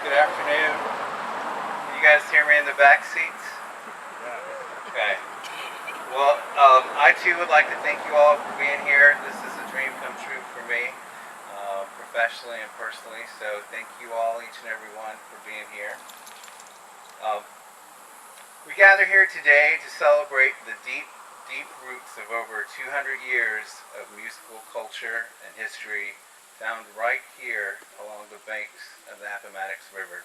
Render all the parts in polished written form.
Good afternoon. Can you guys hear me in the back seats? Okay. Well, I too would like to thank you all for being here. This is a dream come true for me, professionally and personally. So thank you all, each and every one, for being here. We gather here today to celebrate the deep roots of over 200 years of musical culture and history found right here along the banks of the Appomattox River.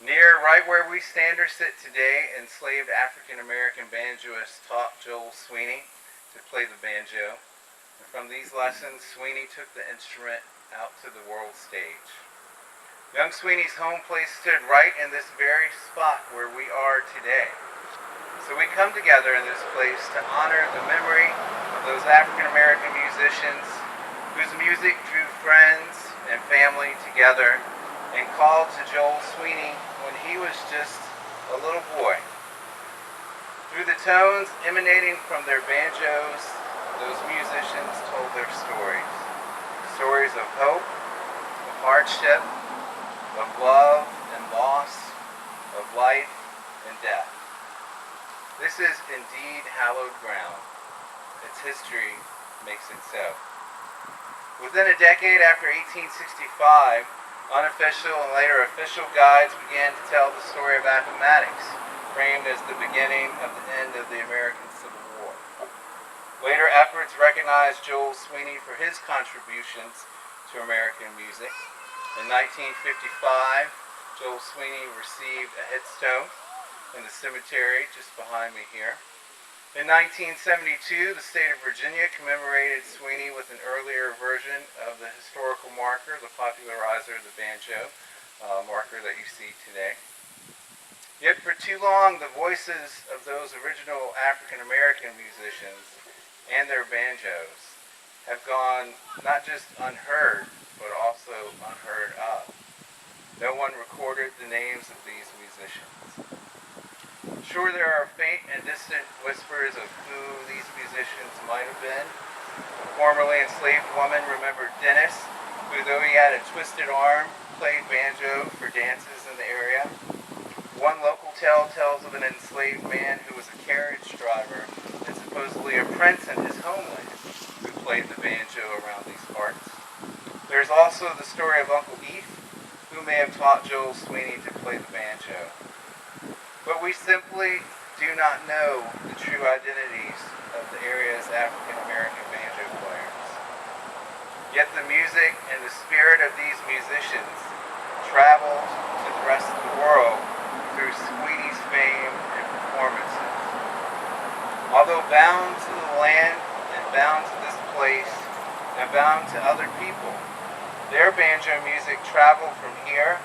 Near right where we stand or sit today, enslaved African-American banjoists taught Joel Sweeney to play the banjo. And from these lessons, Sweeney took the instrument out to the world stage. Young Sweeney's home place stood right in this very spot where we are today. So we come together in this place to honor the memory of those African-American musicians whose music drew friends and family together and called to Joel Sweeney when he was just a little boy. Through the tones emanating from their banjos, those musicians told their stories. Stories of hope, of hardship, of love and loss, of life and death. This is indeed hallowed ground. Its history makes it so. Within a decade after 1865, unofficial and later official guides began to tell the story of Appomattox, framed as the beginning of the end of the American Civil War. Later efforts recognized Joel Sweeney for his contributions to American music. In 1955, Joel Sweeney received a headstone in the cemetery just behind me here. In 1972, the state of Virginia commemorated Sweeney with an earlier version of the historical marker, the popularizer of the banjo, marker that you see today. Yet for too long, the voices of those original African-American musicians and their banjos have gone not just unheard, but also unheard of. No one recorded the names of these musicians. Sure, there are faint and distant whispers of who these musicians might have been. A formerly enslaved woman remembered Dennis, who, though he had a twisted arm, played banjo for dances in the area. One local tale tells of an enslaved man who was a carriage driver and supposedly a prince in his homeland who played the banjo around these parts. There's also the story of Uncle Eve, who may have taught Joel Sweeney to play the banjo. But we simply do not know the true identities of the area's African-American banjo players. Yet the music and the spirit of these musicians traveled to the rest of the world through Sweeney's fame and performances. Although bound to the land and bound to this place and bound to other people, their banjo music traveled from here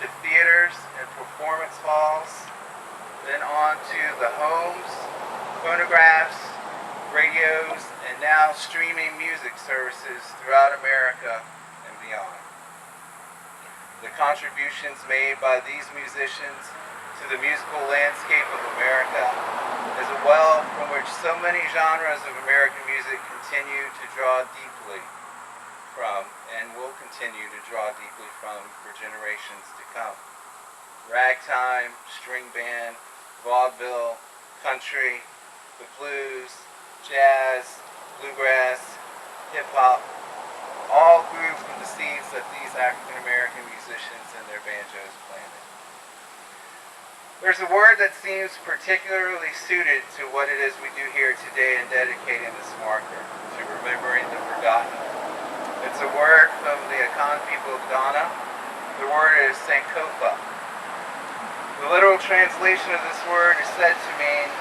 to theaters and performance halls, then on to the homes, phonographs, radios, and now streaming music services throughout America and beyond. The contributions made by these musicians to the musical landscape of America is a well from which so many genres of American music continue to draw deeply from and will continue to draw deeply from for generations to come. Ragtime, string band, vaudeville, country, the blues, jazz, bluegrass, hip-hop, all grew from the seeds that these African-American musicians and their banjos planted. There's a word that seems particularly suited to what it is we do here today in dedicating this marker, to remembering the forgotten. It's a word from the Akan people of Ghana. The word is Sankofa. The literal translation of this word is said to mean,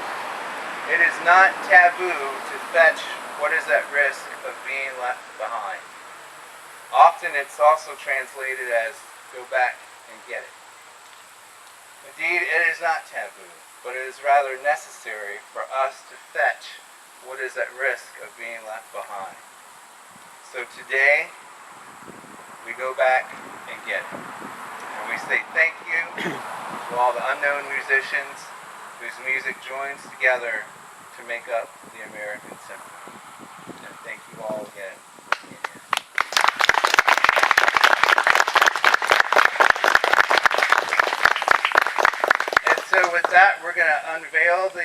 it is not taboo to fetch what is at risk of being left behind. Often it's also translated as, go back and get it. Indeed, it is not taboo, but it is rather necessary for us to fetch what is at risk of being left behind. So today, we go back and get it. And we say thank you to all the unknown musicians whose music joins together to make up the American Symphony. And thank you all again for being here. so with that, we're going to unveil the